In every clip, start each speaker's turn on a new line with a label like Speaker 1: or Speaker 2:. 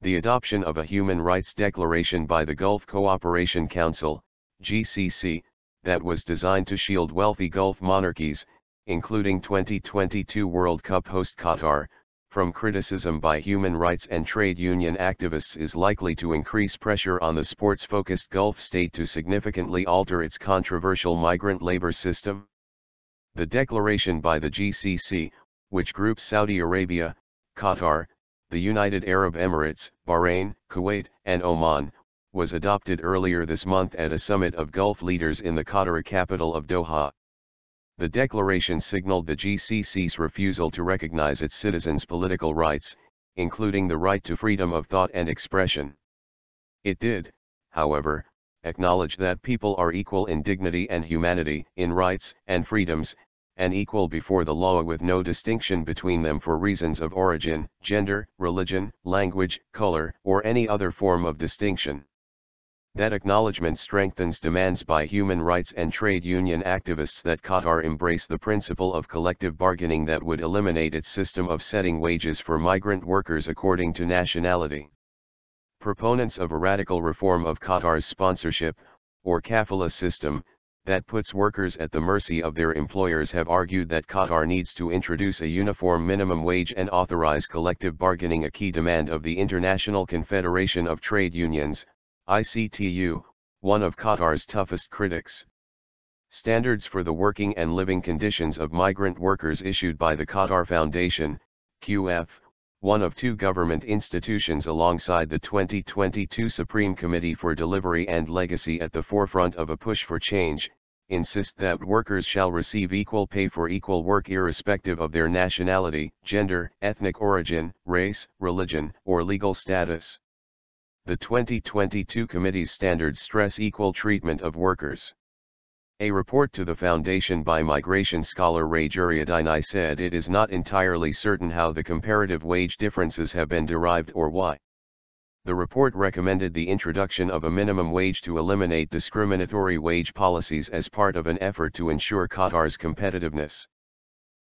Speaker 1: The adoption of a human rights declaration by the Gulf Cooperation Council, GCC, that was designed to shield wealthy Gulf monarchies, including 2022 World Cup host Qatar, from criticism by human rights and trade union activists is likely to increase pressure on the sports-focused Gulf state to significantly alter its controversial migrant labor system. The declaration by the GCC, which groups Saudi Arabia, Qatar, the United Arab Emirates, Bahrain, Kuwait, and Oman, was adopted earlier this month at a summit of Gulf leaders in the Qatari capital of Doha. The declaration signaled the GCC's refusal to recognize its citizens' political rights, including the right to freedom of thought and expression. It did, however, acknowledge that people are equal in dignity and humanity, in rights and freedoms, and equal before the law with no distinction between them for reasons of origin, gender, religion, language, color, or any other form of distinction. That acknowledgement strengthens demands by human rights and trade union activists that Qatar embrace the principle of collective bargaining that would eliminate its system of setting wages for migrant workers according to nationality. Proponents of a radical reform of Qatar's sponsorship, or kafala system, that puts workers at the mercy of their employers have argued that Qatar needs to introduce a uniform minimum wage and authorize collective bargaining, a key demand of the International Confederation of Trade Unions, ICTU, one of Qatar's toughest critics. Standards for the working and living conditions of migrant workers issued by the Qatar Foundation, QF, one of two government institutions alongside the 2022 Supreme Committee for Delivery and Legacy at the forefront of a push for change, insist that workers shall receive equal pay for equal work irrespective of their nationality, gender, ethnic origin, race, religion, or legal status. The 2022 committee's standards stress equal treatment of workers. A report to the Foundation by migration scholar Ray Juriadini said it is not entirely certain how the comparative wage differences have been derived or why. The report recommended the introduction of a minimum wage to eliminate discriminatory wage policies as part of an effort to ensure Qatar's competitiveness.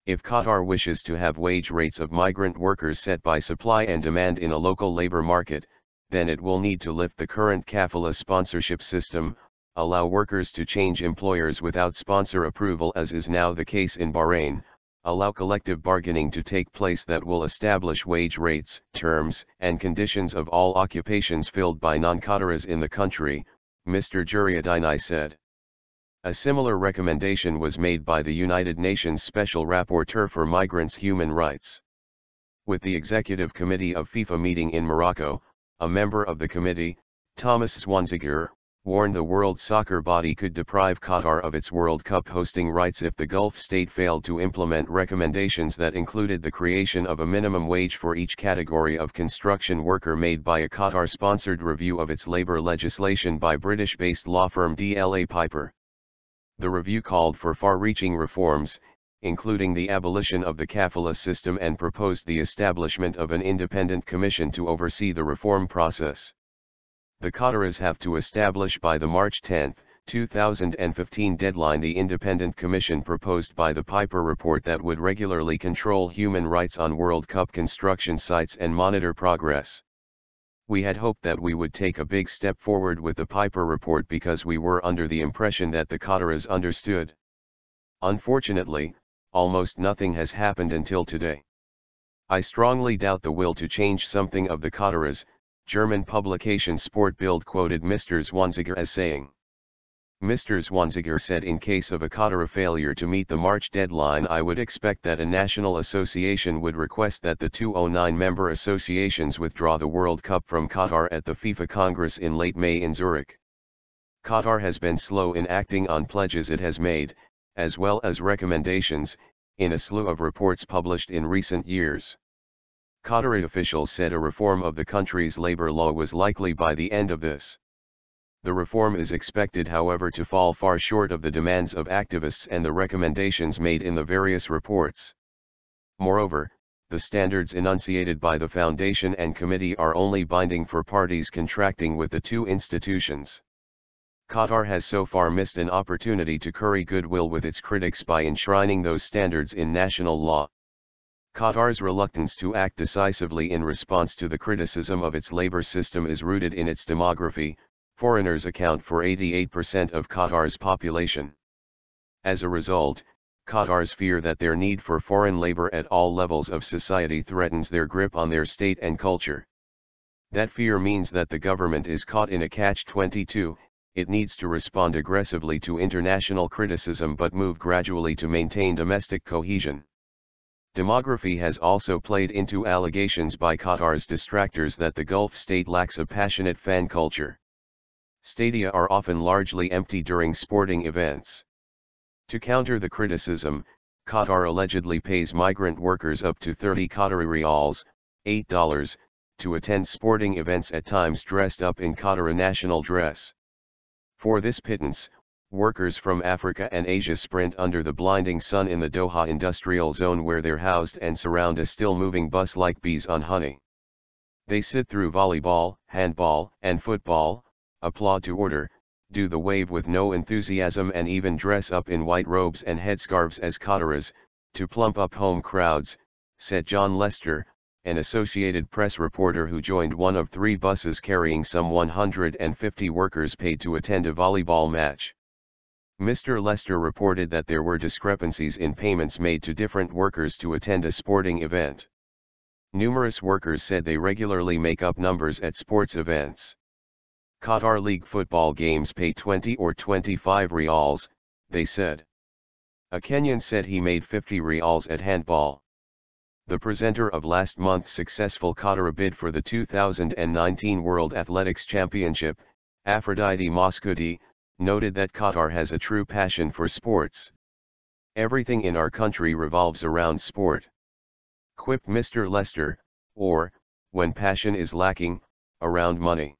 Speaker 1: If Qatar wishes to have wage rates of migrant workers set by supply and demand in a local labor market, then it will need to lift the current kafala sponsorship system, allow workers to change employers without sponsor approval as is now the case in Bahrain, allow collective bargaining to take place that will establish wage rates, terms, and conditions of all occupations filled by non-Qataris in the country, Mr. Juriadini said. A similar recommendation was made by the United Nations Special Rapporteur for Migrants' Human Rights. With the Executive Committee of FIFA meeting in Morocco, a member of the committee, Thomas Zwanziger, warned the world soccer body could deprive Qatar of its World Cup hosting rights if the Gulf state failed to implement recommendations that included the creation of a minimum wage for each category of construction worker made by a Qatar-sponsored review of its labor legislation by British-based law firm DLA Piper. The review called for far-reaching reforms, including the abolition of the kafala system, and proposed the establishment of an independent commission to oversee the reform process. The Qataris have to establish by the March 10, 2015 deadline the independent commission proposed by the Piper report that would regularly control human rights on World Cup construction sites and monitor progress. We had hoped that we would take a big step forward with the Piper report because we were under the impression that the Qataris understood. Unfortunately, almost nothing has happened until today. I strongly doubt the will to change something of the Qataris, German publication Sport Bild quoted Mr. Zwanziger as saying. Mr. Zwanziger said, in case of a Qatari failure to meet the March deadline, I would expect that a national association would request that the 209 member associations withdraw the World Cup from Qatar at the FIFA Congress in late May in Zurich. Qatar has been slow in acting on pledges it has made, as well as recommendations, in a slew of reports published in recent years. Qatari officials said a reform of the country's labor law was likely by the end of this. The reform is expected, however, to fall far short of the demands of activists and the recommendations made in the various reports. Moreover, the standards enunciated by the Foundation and Committee are only binding for parties contracting with the two institutions. Qatar has so far missed an opportunity to curry goodwill with its critics by enshrining those standards in national law. Qatar's reluctance to act decisively in response to the criticism of its labor system is rooted in its demography. Foreigners account for 88% of Qatar's population. As a result, Qatars fear that their need for foreign labor at all levels of society threatens their grip on their state and culture. That fear means that the government is caught in a catch-22. It needs to respond aggressively to international criticism but move gradually to maintain domestic cohesion. Demography has also played into allegations by Qatar's detractors that the Gulf state lacks a passionate fan culture. Stadia are often largely empty during sporting events. To counter the criticism, Qatar allegedly pays migrant workers up to 30 Qatari riyals, $8, to attend sporting events, at times dressed up in Qatari national dress. For this pittance, workers from Africa and Asia sprint under the blinding sun in the Doha industrial zone, where they're housed and surround a still-moving bus like bees on honey. They sit through volleyball, handball, and football, applaud to order, do the wave with no enthusiasm, and even dress up in white robes and headscarves as Qataris, to plump up home crowds, said John Lester, an Associated Press reporter who joined one of 3 buses carrying some 150 workers paid to attend a volleyball match. Mr. Lester reported that there were discrepancies in payments made to different workers to attend a sporting event. Numerous workers said they regularly make up numbers at sports events. Qatar League football games pay 20 or 25 riyals, they said. A Kenyan said he made 50 riyals at handball. The presenter of last month's successful Qatar bid for the 2019 World Athletics Championship, Aphrodite Moscudi, noted that Qatar has a true passion for sports. Everything in our country revolves around sport, quipped Mr. Lester, or, when passion is lacking, around money.